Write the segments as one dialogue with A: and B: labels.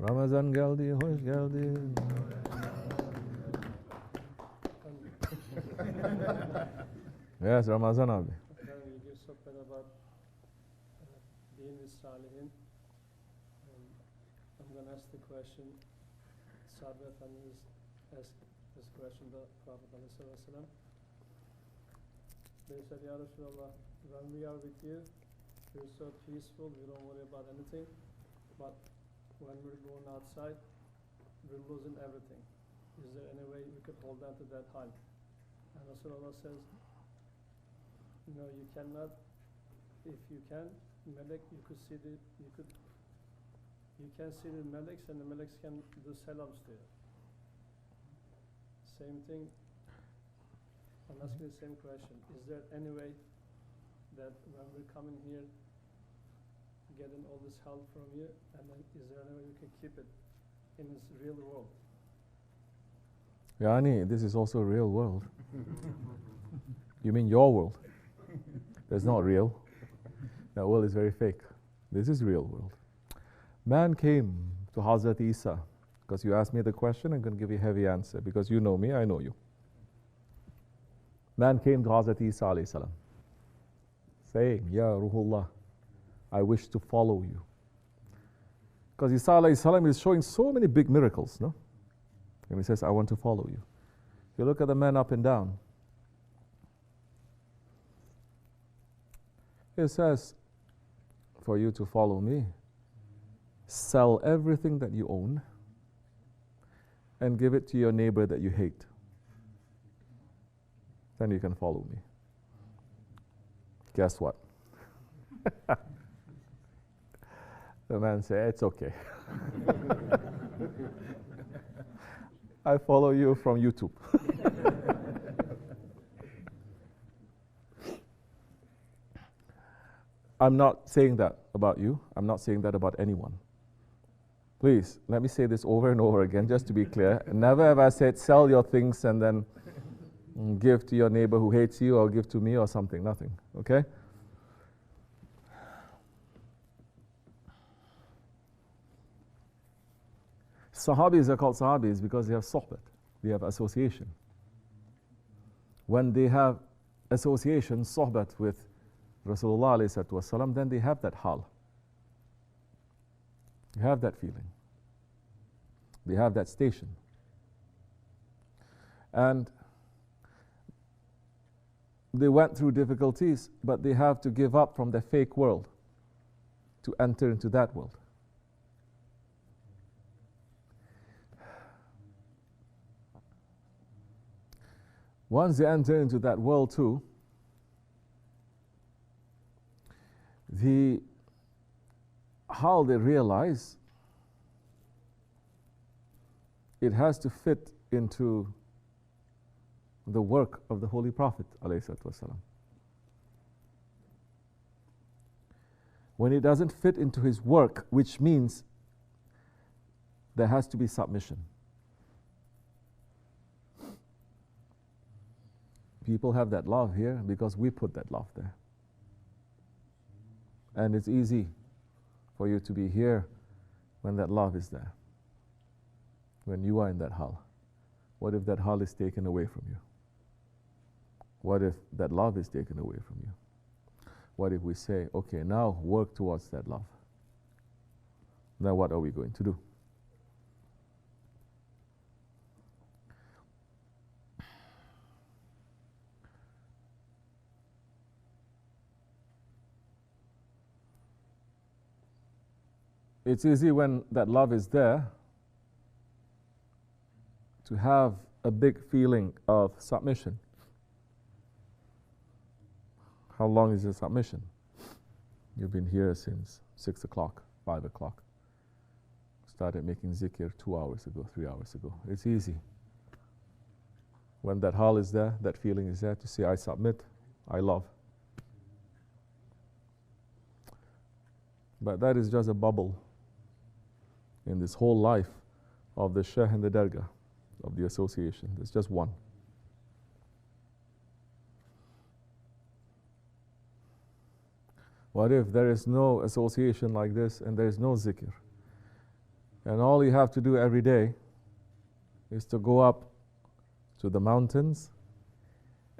A: Ramazan geldi, hoş geldin. Yes, Ramazan abi.
B: You give something about being with Salihin. I'm going to ask the question. Sahabe Efendimiz asked this question to Prophet ﷺ. They said, Ya Rasulullah, when we are with you, we're so peaceful, we don't worry about anything. But when we're going outside, we're losing everything. Is there any way we could hold on to that high? And Rasulullah says, no, you cannot. If you can, Melek, you can see the Meleks, and the Meleks can do salams to you. Same thing. I'm asking the same question. Is there any way that when we're coming here, getting all this help from you, and then is there any way we can keep it in this real world?
A: Yani, this is also a real world. You mean your world? That's not real. That world is very fake. This is real world. Man came to Hazrat Isa, because you asked me the question, I'm going to give you a heavy answer, because you know me, I know you. Man came to Hazrat Isa alayhi salam, saying, Ya Ruhullah, I wish to follow you. Because Isa alayhi salam is showing so many big miracles, no? And he says, I want to follow you. You look at the men up and down. It says, for you to follow me, sell everything that you own and give it to your neighbor that you hate. Then you can follow me. Guess what? The man said, it's okay. I follow you from YouTube. I'm not saying that about you. I'm not saying that about anyone. Please, let me say this over and over again, just to be clear. Never have I said, sell your things and then give to your neighbor who hates you, or give to me or something. Nothing. Okay? Sahabis are called Sahabis because they have sohbat. They have association. When they have association, sohbat with Rasulullah alayhi wasallam, then they have that hal. They have that feeling. They have that station. And they went through difficulties, but they have to give up from the fake world to enter into that world. Once they enter into that world too, how they realize it has to fit into the work of the Holy Prophet ﷺ. When it doesn't fit into his work, which means there has to be submission. People have that love here because we put that love there. And it's easy for you to be here when that love is there, when you are in that hal. What if that hal is taken away from you? What if that love is taken away from you? What if we say, okay, now work towards that love? Now what are we going to do? It's easy when that love is there to have a big feeling of submission. How long is the submission? You've been here since 6 o'clock, 5 o'clock. Started making zikr 2 hours ago, 3 hours ago. It's easy. When that hal is there, that feeling is there to say, I submit, I love. But that is just a bubble in this whole life of the Shaykh and the Dergahı, of the association. There's just one. What if there is no association like this and there is no zikr? And all you have to do every day is to go up to the mountains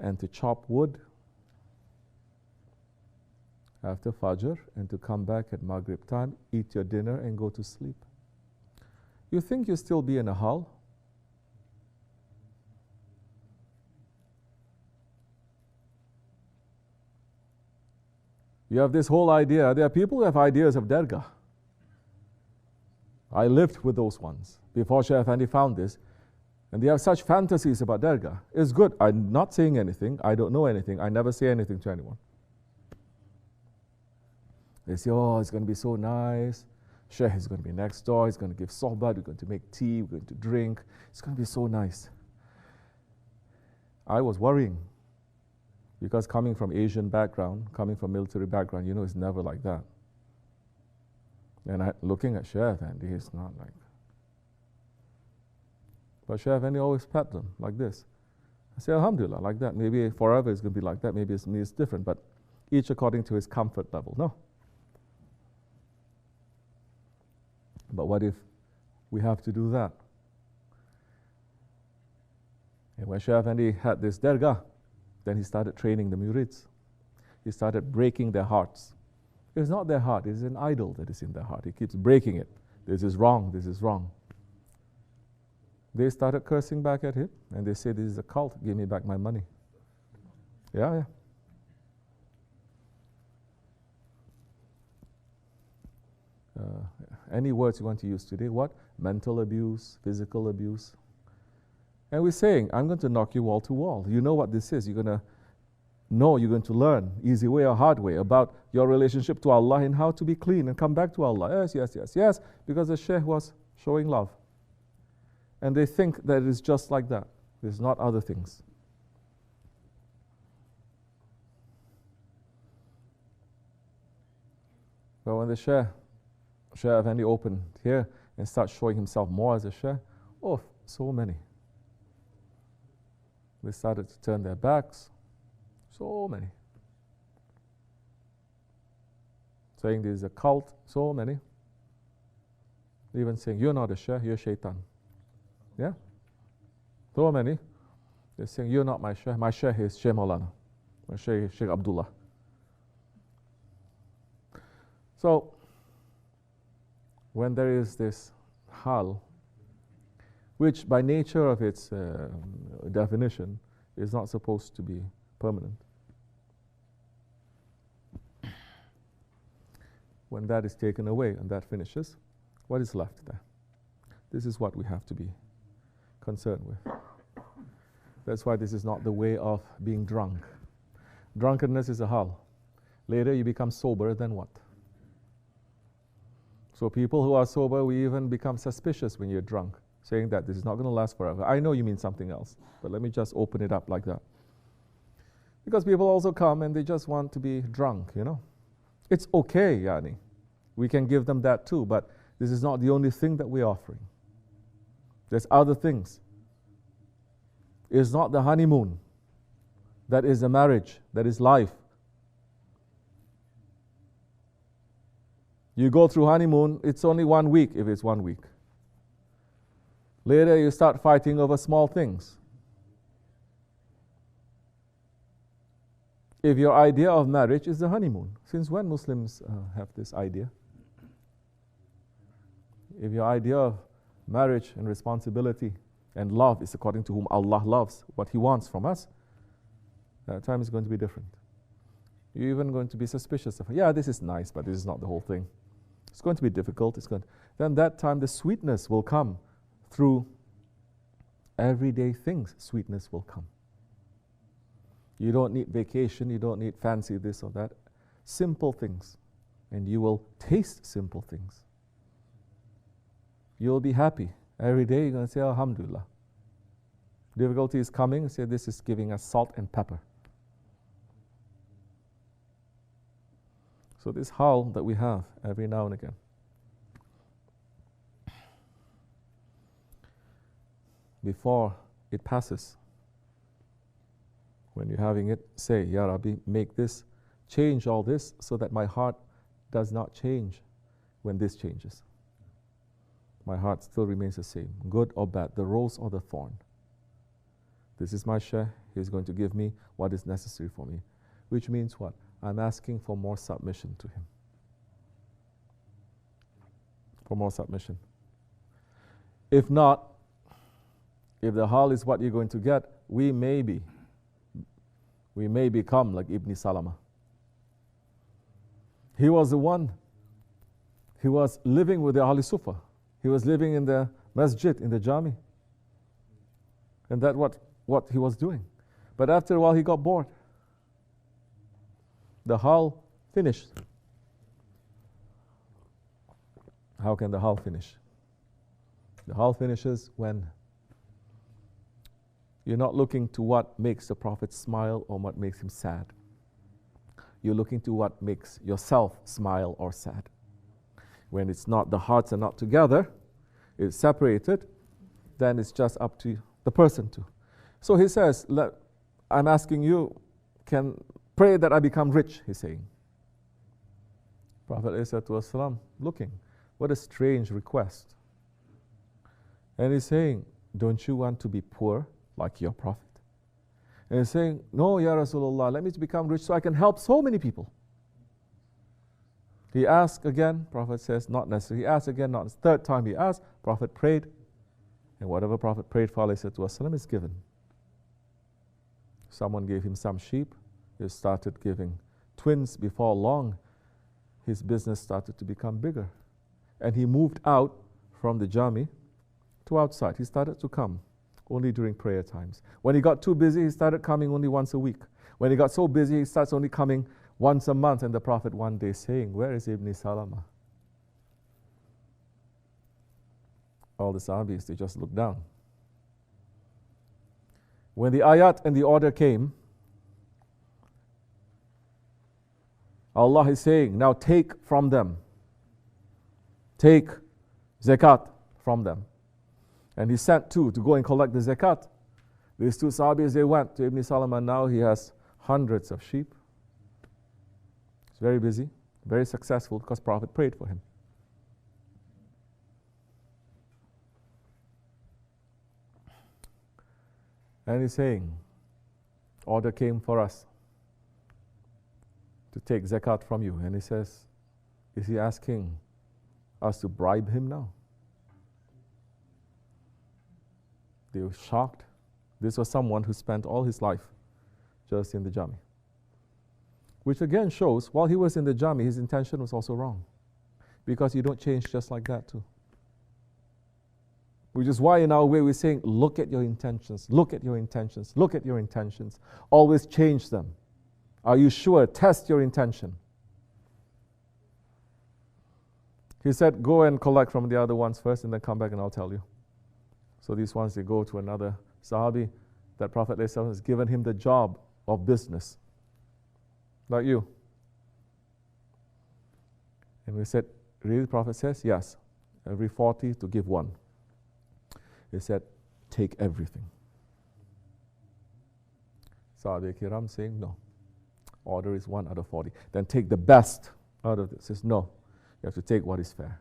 A: and to chop wood after Fajr and to come back at Maghrib time, eat your dinner and go to sleep. You think you'll still be in a hall? You have this whole idea. There are people who have ideas of Dergah. I lived with those ones before Shaykh Efendi found this. And they have such fantasies about Dergah. It's good. I'm not saying anything. I don't know anything. I never say anything to anyone. They say, oh, it's going to be so nice. Shaykh is going to be next door. He's going to give sohbah. We're going to make tea. We're going to drink. It's going to be so nice. I was worrying. Because coming from Asian background, coming from military background, you know it's never like that. And looking at Shaykh Efendi, he's not like that. But Shaykh Efendi always pat them like this. I say, Alhamdulillah, like that. Maybe forever it's going to be like that. Maybe it's different, but each according to his comfort level. No. But what if we have to do that? And when Shaykh Efendi had this dergah, then he started training the murids. He started breaking their hearts. It's not their heart, it's an idol that is in their heart. He keeps breaking it. This is wrong, this is wrong. They started cursing back at him, and they say, this is a cult, give me back my money. Yeah. Any words you want to use today? What? Mental abuse, physical abuse. And we're saying, I'm going to knock you wall to wall. You know what this is. You're going to know, you're going to learn, easy way or hard way, about your relationship to Allah and how to be clean and come back to Allah. Yes. Because the Shaykh was showing love. And they think that it is just like that. There's not other things. But when the Shaykh Efendi opened here and started showing himself more as a Shaykh, oh, so many. They started to turn their backs. So many. Saying this is a cult. So many. Even saying, you're not a Shaykh, you're shaitan. Yeah? So many. They're saying, you're not my Shaykh. My Shaykh is Shaykh Maulana. My Shaykh is Shaykh Abdullah. So, when there is this hal, which by nature of its definition is not supposed to be permanent. When that is taken away and that finishes, what is left there? This is what we have to be concerned with. That's why this is not the way of being drunk. Drunkenness is a hal. Later you become sober, then what? So people who are sober, we even become suspicious when you're drunk, saying that this is not going to last forever. I know you mean something else, but let me just open it up like that. Because people also come and they just want to be drunk, you know. It's okay, yani. We can give them that too, but this is not the only thing that we're offering. There's other things. It's not the honeymoon. That is a marriage. That is life. You go through honeymoon, it's only 1 week if it's 1 week. Later you start fighting over small things. If your idea of marriage is the honeymoon, since when Muslims have this idea? If your idea of marriage and responsibility and love is according to whom Allah loves, what He wants from us, that time is going to be different. You're even going to be suspicious of, yeah, this is nice, but this is not the whole thing. It's going to be difficult. Then that time the sweetness will come through everyday things. Sweetness will come. You don't need vacation. You don't need fancy this or that. Simple things. And you will taste simple things. You'll be happy. Every day you're going to say, Alhamdulillah. Difficulty is coming, say this is giving us salt and pepper. So this hal that we have every now and again. Before it passes, when you're having it, say, Ya Rabbi, make this, change all this so that my heart does not change when this changes. my heart still remains the same, good or bad, the rose or the thorn. This is my Shaykh, he's going to give me what is necessary for me. Which means what? I'm asking for more submission to him. For more submission. If not, if the hal is what you're going to get, we may become like Ibn Salama. He was the one, he was living with the Ahli Sufa. He was living in the masjid, in the jami. And that's what he was doing. But after a while he got bored. The hal finished. How can the hal finish? The hal finishes when you're not looking to what makes the Prophet smile or what makes him sad. You're looking to what makes yourself smile or sad. When it's not, the hearts are not together, it's separated, then it's just up to the person to. So he says, I'm asking you, can pray that I become rich, he's saying. Prophet ﷺ looking, what a strange request. And he's saying, don't you want to be poor like your Prophet? And he's saying, no, Ya Rasulullah, let me become rich so I can help so many people. He asked again, Prophet says, not necessary. He asked again, not. Third time he asked, Prophet prayed, and whatever Prophet prayed for is given. Someone gave him some sheep, he started giving twins. Before long, his business started to become bigger. And he moved out from the jami to outside. He started to come only during prayer times. When he got too busy, he started coming only once a week. When he got so busy, he starts only coming once a month. And the Prophet one day saying, where is Ibn Salama? All the Sahabis, they just looked down. When the ayat and the order came, Allah is saying, now take from them. Take zakat from them. And he sent two to go and collect the zakat. These two Sahabis, they went to Ibn Salama. Now he has hundreds of sheep. He's very busy, very successful because Prophet prayed for him. And he's saying, order came for us to take zakat from you. And he says, is he asking us to bribe him now? They were shocked. This was someone who spent all his life just in the jami. Which again shows, while he was in the jami, his intention was also wrong. Because you don't change just like that too. Which is why in our way we're saying, look at your intentions, look at your intentions, look at your intentions. Always change them. Are you sure? Test your intention. He said, go and collect from the other ones first and then come back and I'll tell you. So these ones, they go to another Sahabi that Prophet ﷺ has given him the job of business. Like you. And we said, really, the Prophet says, yes. Every 40 to give one. He said, take everything. Sahabi Kiram saying, no. Order is 1 out of 40. Then take the best out of this. He says, no. You have to take what is fair.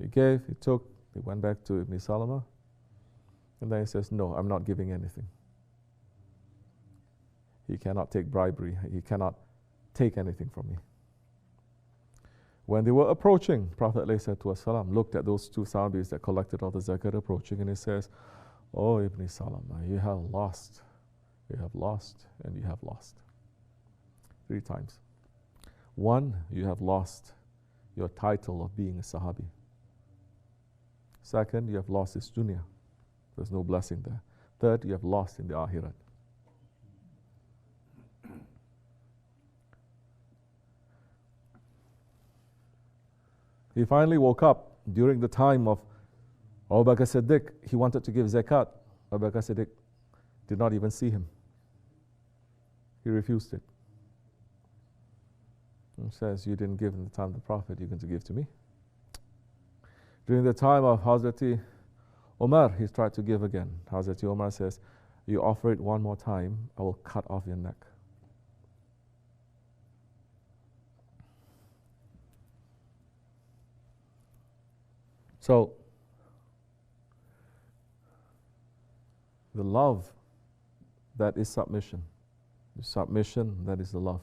A: He gave, he took, he went back to Ibn Salama. And then he says, no, I'm not giving anything. He cannot take bribery. He cannot take anything from me. When they were approaching, Prophet ﷺ looked at those two Sahabis that collected all the zakat approaching, and he says, oh, Ibn Salama, you have lost. You have lost, and you have lost. 3 times. 1, you have lost your title of being a Sahabi. 2nd, you have lost this dunya. There's no blessing there. 3rd, you have lost in the akhirat. He finally woke up during the time of Abu Bakr Siddiq. He wanted to give zakat. Abu Bakr Siddiq did not even see him. He refused it. He says, you didn't give in the time of the Prophet, you're going to give to me. During the time of Hazrati Umar, he tried to give again. Hazrati Umar says, you offer it one more time, I will cut off your neck. So, the love, that is submission. The submission, that is the love.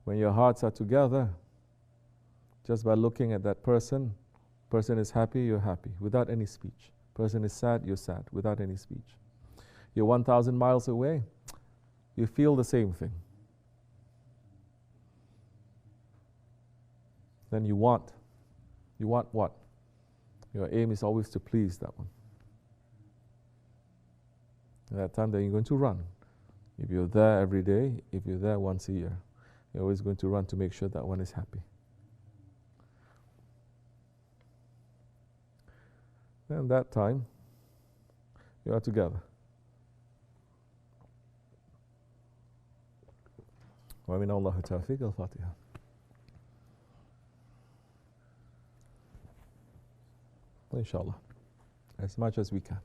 A: When your hearts are together, just by looking at that person is happy, you're happy, without any speech. Person is sad, you're sad, without any speech. You're 1,000 miles away, you feel the same thing. Then you want what? Your aim is always to please that one. At that time, then you're going to run. If you're there every day, if you're there once a year, you're always going to run to make sure that one is happy. And that time, you are together. ومن الله التوفيق الفاتحة. Inshallah, as much as we can.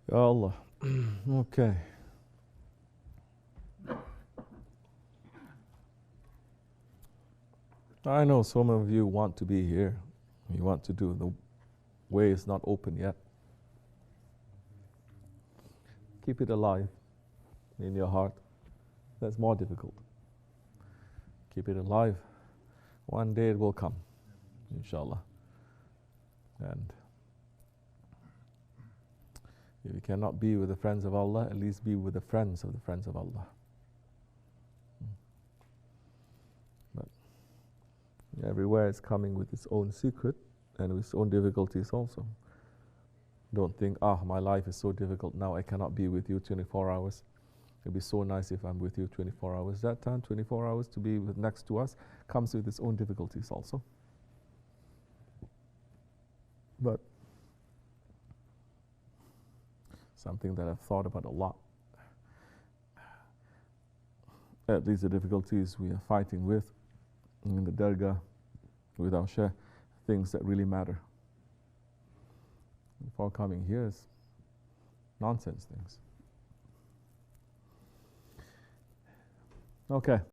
A: Ya Allah. Okay. I know some of you want to be here. You want to do. The way is not open yet. Keep it alive in your heart. That's more difficult. Keep it alive. One day it will come, inshallah. And if you cannot be with the friends of Allah, at least be with the friends of Allah. But everywhere is coming with its own secret and with its own difficulties also. Don't think, my life is so difficult now, I cannot be with you 24 hours. It'd be so nice if I'm with you 24 hours. That time, 24 hours to be next to us, comes with its own difficulties also. But something that I've thought about a lot. At least the difficulties we are fighting with in the Dergah, with our Shaykh, things that really matter. Before coming here is nonsense things. Okay.